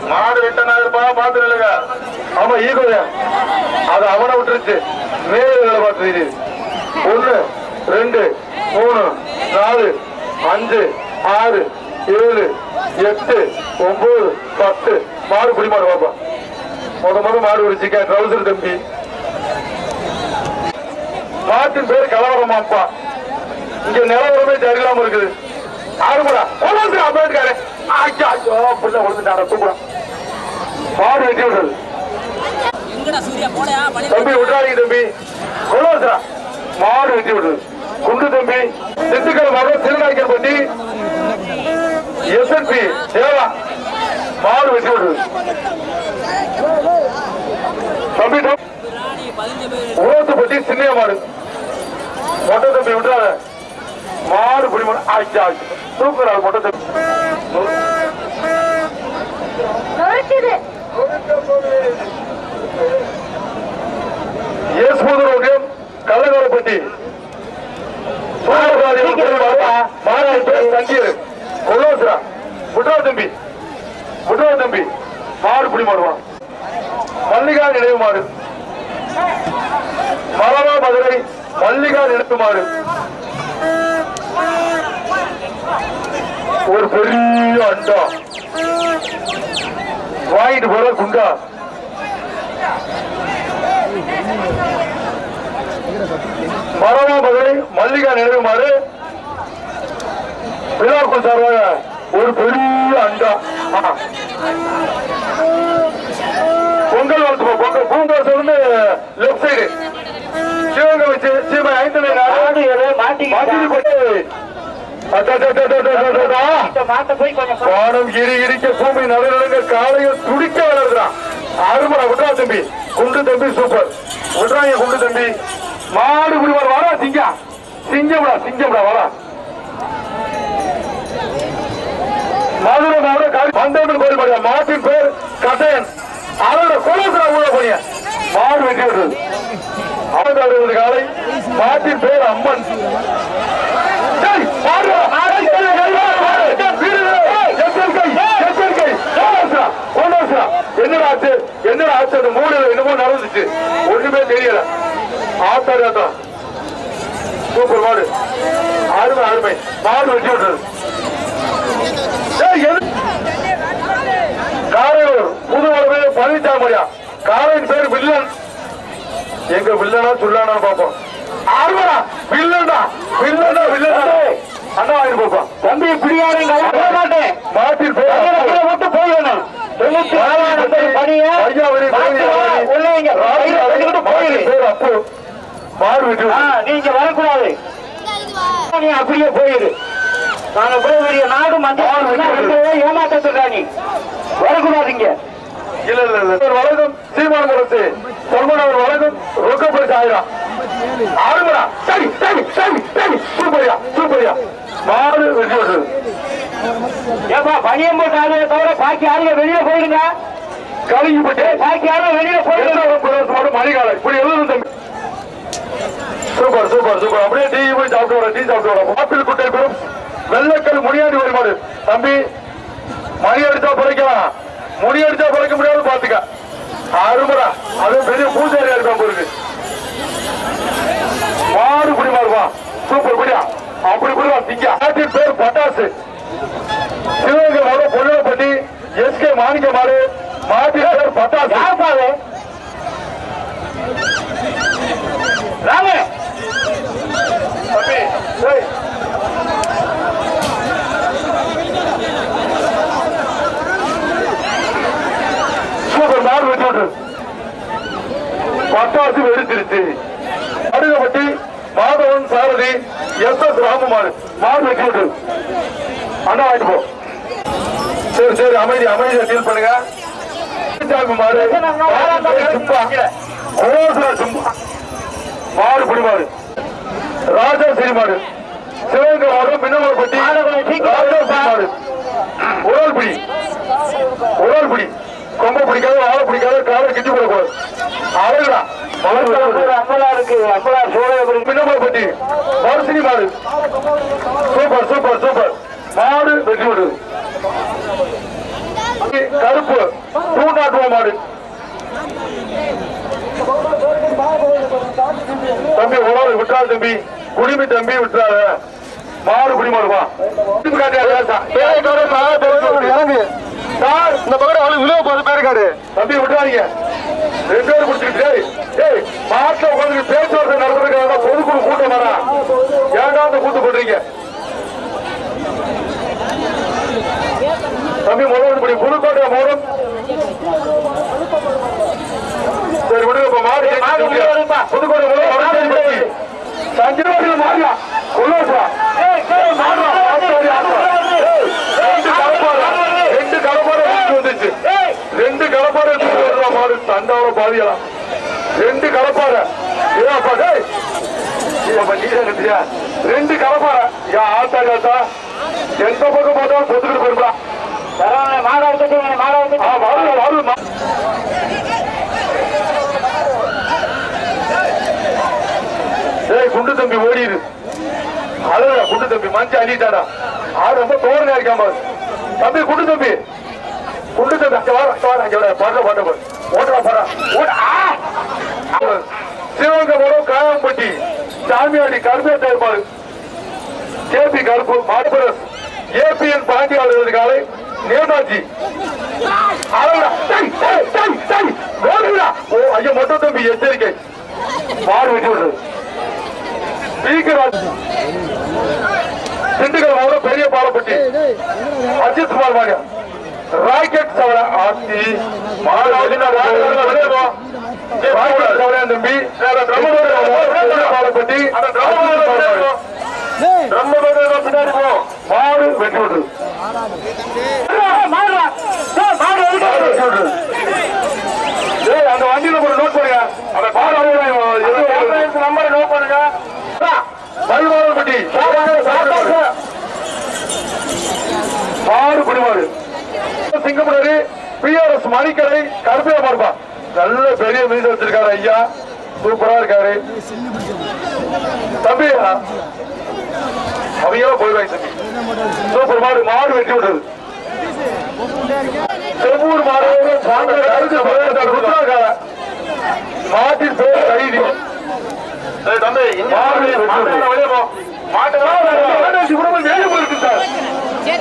மாடு வெட்டனாயிருப்பா பாத்து நிலுங்க. ஆமா ஈகோயா அது அவனை விட்டுருச்சு. மேல வேலை பார்த்து 1 2 3 4 5 6 7 8 9 10 மாடு புடி மாடு பாப்பா. முத மாடு ஒரு சிக்கன் ட்ரௌசர் தம்பி. மாட்டின் பேரு கலவரமாப்பா. இங்க நிலவரமே சரியில்லாம இருக்குது. ஆறுமுடா அம்பேத்காரு புள்ள கொடுத்துட்டார தூக்குறா. மாடு வெட்டி விடுறது தம்பி விட்டாங்க தம்பி. கொள்ளாசா மாடு வெட்டி விடுறது. குண்டு தம்பி திண்டுக்கல் மகன் திருநாய்க்கல் பட்டி SNP தேவா மாடு வெட்டி விடுறது. தம்பி உலகப்பட்டி சின்ன மாடு மொட்டை தம்பி விட்டாத மாடு புடி மாடு ஆச்சு ஆச்சு தூக்குறாரு மொட்டை தம்பி. கள்ளகாரப்பட்டி தம்பி முட்டா தம்பி மாடு புடி மாடுவான். மல்லிகா நினைவு மாடு மரவா மதுரை மல்லிகா நினைவு மாடு. ஒரு பெரிய அண்டா வாங்கிட்டு போற குண்டா. மரவா மதுரை மல்லிகா நினைவு மாடு. விழாக்குள் சார்பாக ஒரு பெரிய அண்டா. பொங்கல் வளர்த்து பொங்கல் பூங்கல் சொல்லு லெப்ட் சைடு சிவகங்கை வச்சு சீமை 5 பானம் இடிக்க பூமி நடுநடுங்க காலையில் துடிக்க வளர்க்கிறான். அருமடா விட்ரா தம்பி. குண்டு தம்பி சூப்பர் விட்றாங்க குண்டு தம்பி. மாடு குடிவார் வாடா சிங்கா சிங்கம்டா சிங்கம்டா வாடா. மதுரை மாவட்டம் பந்தயம்மன் கோயில் மாடியா. மாட்டின் பேர் கட்டையன். அதோட கோலத்துல உள்ள போனிய மாடு வெட்டி விடுறது. 60 காலை மாட்டின் பேர் அம்மன். என்னடா ஆச்சு அந்த மூணு என்னமோ நடந்துச்சு ஒண்ணுமே தெரியல. ஆத்தாரியாத்தா சூப்பர் மாடு அருமை அருமை மாடு வெட்டி விடுறது. காரையூர் புதுவளவு பழனிசாமியா. காரையின் பேர் வில்லன். எங்க வில்லனா சொல்லானா பாப்போம். ஆர்வரா வில்லன்டா வில்லன்டா வில்லன்டா அண்ணா ஆயிரம் பாப்போம். தம்பி பிடியாருங்க மாட்டேன். மாட்டின் பேர் மட்டும் போயிடணும். நீங்க வரக்கூடாது. நீ அப்படியே போயிரு. நான் பெரிய நாடு மஞ்சள் ஏமாற்றா நீ வரக்கூடாதுங்க. இல்ல இல்ல இல்ல வழங்கும் சீமான அரசு சொல்மனவர் வழங்கும் ரொக்க பரிசு 1000. ஆறுமுடா சரி சரி சரி சரி சூப்பரியா சூப்பரியா மாடு வெற்றி விடுறது. ஏப்பா பணியம் போட்டு ஆளுங்க தவிர பாக்கி ஆளுங்க வெளியே போயிடுங்க. கழுகி போட்டு பாக்கி ஆளுங்க வெளியே போயிடுங்க. மணிகாலை இப்படி எழுதும் தம்பி. Super super super. அப்படியே டீ போய் சாப்பிட்டு வர டீ சாப்பிட்டு வர. மாப்பிள் குட்டை பெரும் வெள்ளக்கல் முனியாண்டி வருமாடு. தம்பி மணி அடிச்சா பிழைக்கலாம். முடி அடிச்சா பிழைக்க முடியாது பாத்துக்க. அருமரா அது பெரிய பூஜாரியா இருக்கான் போருக்கு. மாடு குடி மாறுவா சூப்பர் குடியா அப்படி குடிவா திங்க. நாட்டின் பேர் பட்டாசு. சிவகங்கை மாவட்டம் பொன்னுப்பட்டி SK மாணிக்க மாடு. மாட்டின் பேர் பட்டாசு. ராம சூப்பர் மாடு வெட்டி விட்டு பட்டாசு வெடிச்சிருச்சு. அடுகப்பட்டி மாதவன் சாரதி SS ராமமாடு மாடு வெட்டி விட்டு அண்ணா வாங்கிட்டு போ. சரி சரி அமைதி அமைதியா டீல் பண்ணுங்க. மாடு மாடு புடி மாடு ராஜா சிறி மாடு. சிவகங்கை மாவட்டம் பின்னமலைப்பட்டி ராஜா மாடு. உரல்பிடி உரல்பிடி கொம்ப பிடிக்காத வாழை பிடிக்காத காலை கிட்டி போடக்கூடாது. அழகுடா அம்பலா இருக்கு. அம்பலா சோழ பின்னமலைப்பட்டி மருசினி மாடு. சூப்பர் சூப்பர் சூப்பர் மாடு வெற்றி விடுது. கருப்பு தூண்டாட்டுவ மாடு தம்பி உணவு விட்டாரு தம்பி குடிமி தம்பி விட்டுறாரு மாடு குடி மாடுவா இந்த பக்கம் அவளுக்கு விழுவ போது பேருக்காரு தம்பி விட்டுறாங்க 2 பேரும் குடிச்சுக்கிட்டு மாட்டில் உட்காந்து பேச்சுவார்த்தை நடத்துறதுக்காக பொதுக்குழு கூட்டம் வரா ஏன்டா அந்த கூட்டு போடுறீங்க தம்பி முதல் படி புதுக்கோட்டை மூலம் சரி விடுங்க மாடு புதுக்கோட்டை மூலம் சஞ்சீவத்தில் மாறியா கொள்ளா ரெண்டு கலப்பாறை மாடு தண்டாவோட பாதியலாம் 2 கலப்பாறை 2 கலப்பாறை ஆத்தா காத்தா எந்த பக்கம் பார்த்தாலும் பொத்துக்கிட்டு போயிருப்பா குண்டு தம்பி ஓடிடு அழகா குண்டு தம்பி மஞ்ச அள்ளிட்டாடா ஆடு ரொம்ப தோரணை இருக்காம தம்பி குண்டு தம்பி சிவகங்கபுரம் காயம்பட்டி சாமியாடி கருப்பேட்டை ஏற்பாடு கேபி கருப்பு மாடுபரஸ் ஏபிஎன் பாண்டியாளர் காலை நேதாஜி ஐயா மட்டும் தம்பி எச்சரிக்கை மாடு வெட்டி விடுறது திண்டுக்கல் மாவட்டம் பெரிய பாலப்பட்டி அஜித் குமார் மாடியா ராக்கெட் சவர ஆட்சி தம்பி பாலப்பட்டி பின்னாடி போ மாடு வெட்டி விடுறது அந்த வண்டியில ஒரு நோட் பண்ணுங்க அந்த நம்பரை நோட் பண்ணுங்க பல்வாரப்பட்டி மாடு குடிமாடு சிங்கப்பூர் பிஆர்எஸ் மணிக்கரை கருப்பையா மாடுப்பா நல்ல பெரிய மீன் வச்சிருக்காரு ஐயா சூப்பரா இருக்காரு தம்பி அவங்களும் போயிடுவாங்க தம்பி சூப்பர் மாடு மாடு வெட்டி விடுறது செவ்வூர் மாடு மாட்டின் பேர் கைதி தம்பி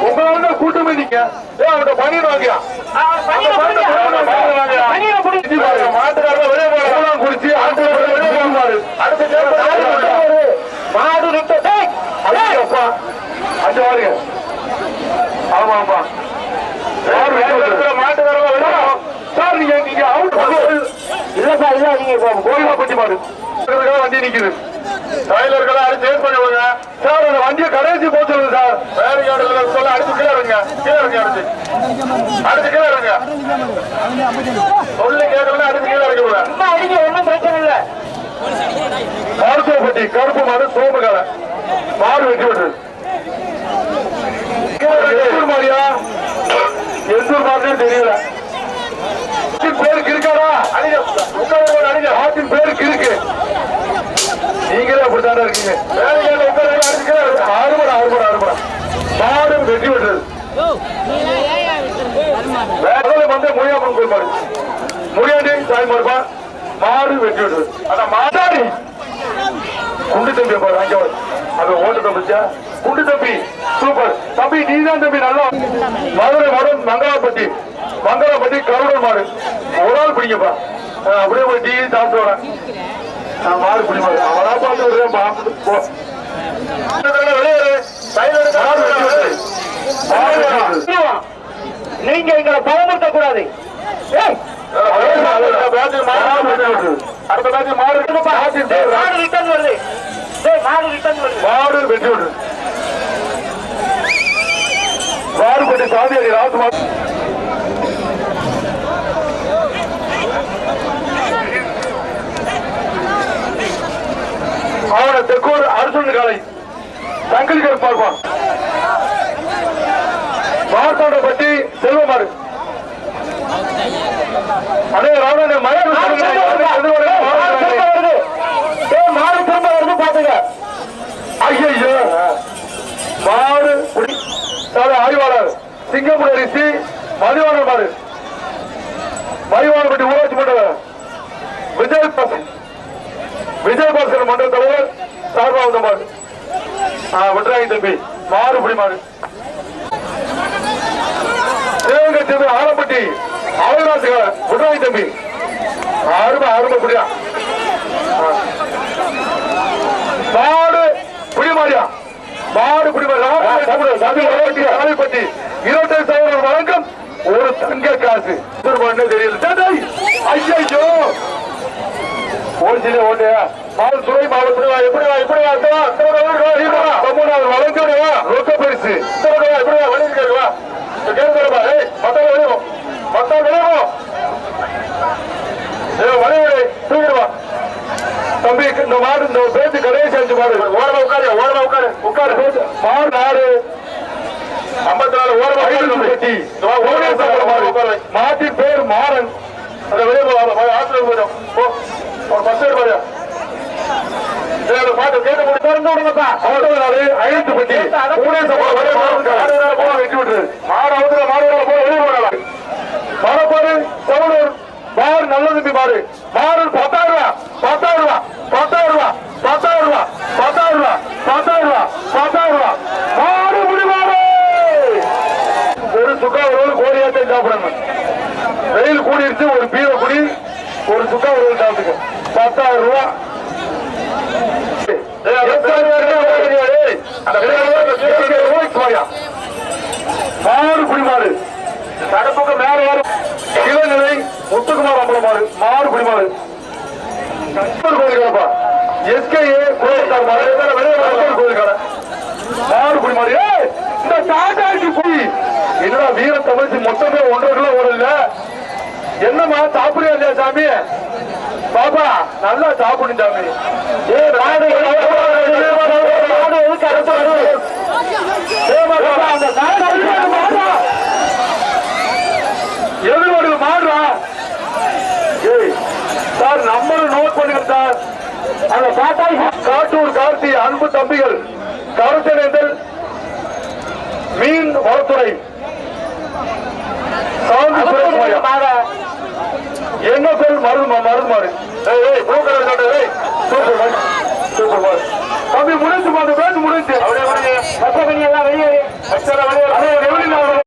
உங்களால கூட்டமே நீங்க அவட்ட பணி வாங்கியா மாட்டுக்காரங்க வெளியே போகலாம் குடிச்சு அடுத்த மாடு அப்பா அஞ்சு வாருங்க ஆமாப்பா மாட்டுக்காரங்க சார் நீங்க அவுட் இல்லப்பா இல்ல நீங்க கோயிலாப்பட்டி மாடு வண்டி நிக்குது டைலர்கள் அடிச்சு சேஞ்ச் பண்ணுவாங்க சார் அந்த வண்டியை கடைசி போக சொல்லுங்க சார் வேற யாரும் சொல்ல அடிச்சு கீழே இருங்க அடிச்சு கீழே இருங்க சொல்லி கேட்கல அடிச்சு கீழே இருக்க அடிக்க ஒன்றும் பிரச்சனை இல்லை கார்கோப்பட்டி கருப்பு மாடு சோமகால மாடு வெட்டி விட்டுரு எந்தூர் மாடியா எந்தூர் மாடுன்னு தெரியல பேருக்கு இருக்காரா அடிங்க ஆட்டின் பேருக்கு இருக்கு நீங்களே அப்படித்தானே இருக்கீங்க ஆறுபடா மாடு வெட்டி விட்டுறது வந்து முடியாமன் போய் முடியாண்டி தாய் மாடுப்பா மாடு வெட்டி விட்டுறது அதான் மாட்டாடி குண்டு தம்பி பாரு அங்க அது ஓட்டு தம்பிச்சா குண்டு தம்பி சூப்பர் தம்பி நீதான் தம்பி நல்லா மதுரை மாடு மங்களாப்பட்டி கருடன் மாடு ஒரு ஆள் பிடிங்கப்பா அப்படியே போய் டீ சாப்பிட்டு வரேன் மாடு பிடிமாடு அவனா பார்த்து நீங்க எங்களை பயமுறுத்த கூடாது அடுத்த பேட்ச் மாடு ரிட்டர்ன் வருது மாடு வெட்டி விடு மாடுபட்டி சாதியாடி ராஜ்குமார் அவனை தெற்கூர் அரசு காலை சங்கலிகர் பார்ப்பான் மார்த்தாண்டப்பட்டி செல்வமாறு அடே ராவண மழை மாடு திரும்ப வருது பாத்துங்க ஐயோ மாடு ஆய்வா சிங்கமுகரிசி மதிவான மாடு மதிவானப்பட்டி ஊராட்சி மன்ற விஜயபாஸ்கர் மன்ற தலைவர் சார்பாக மாடு விட்ராங்கி தம்பி மாறுபடி மாடு சிவகங்கை தம்பி ஆலப்பட்டி அழகாசுக விட்ராங்கி தம்பி அருமை புடியா மாடு புடிமாரியா மாடு புடிமாரி ஆலப்பட்டி 25,000 வழங்கும் ஒரு தங்க காசு தெரியல ஐயோ ஓசிலே ஓட்டையா மாடு துறை மாவட்டம் எப்படி வழங்க ரொக்க பரிசு எப்படி வழியிருக்கா கேட்கறப்பா மத்தாள் விளையும் வழிமுறை தூக்கிடுவா தம்பி இந்த மாடு இந்த பேச்சு கடைசி அஞ்சு மாடு ஓரமா உட்காரு மாடு நாடு 54 ஓரமா மாட்டின் பேர் மாறன் அந்த வெளியே ஆசிரியர் போயிடும் ஒரு பஸ் பாரு பாட்டு கேட்க முடியும் ஐநூத்தி வெட்டி விட்டுரு மாடு மரப்பாரு செவனூர் மாடு நல்ல தம்பி மாடு மாடு 10,000 மாடு முடிவாடு ஒரு சுக்கா ஒரு கோழியாட்டை சாப்பிடணும் வெயில் கூடிருச்சு ஒரு பீரை குடி ஒரு சுக்கா ஒரு சாப்பிட்டுக்க 10,000 ரூபாய் மாடு குடிமாடு தடுப்புக்கு மேல வரும் இளநிலை முத்துக்குமார் அம்பலமாடு மாடு குடிமாடு கோயில்காரப்பா எஸ்கே கோயில்கார கோயில்கார மாடு குடிமாடு இந்த டாடாக்கு குடி என்னடா வீர தமிழ்ச்சி மொத்தமே 1.5 கிலோ ஓடல என்னமா சாப்பிடுறியா இல்லையா சாமி பாப்பா நல்லா சாப்பிடு சாமி எதிர்வாடு மாடுறா சார் நம்மளும் நோட் பண்ணுங்க சார் அந்த பாட்டாய் காட்டூர் கார்த்தி அன்பு தம்பிகள் கருத்தடைந்தல் மீன் வளத்துறை என்ன பேர் மருந்து மாடு தம்பி முடிஞ்சு பேச்சு முடிஞ்சு எல்லாம் வெளியே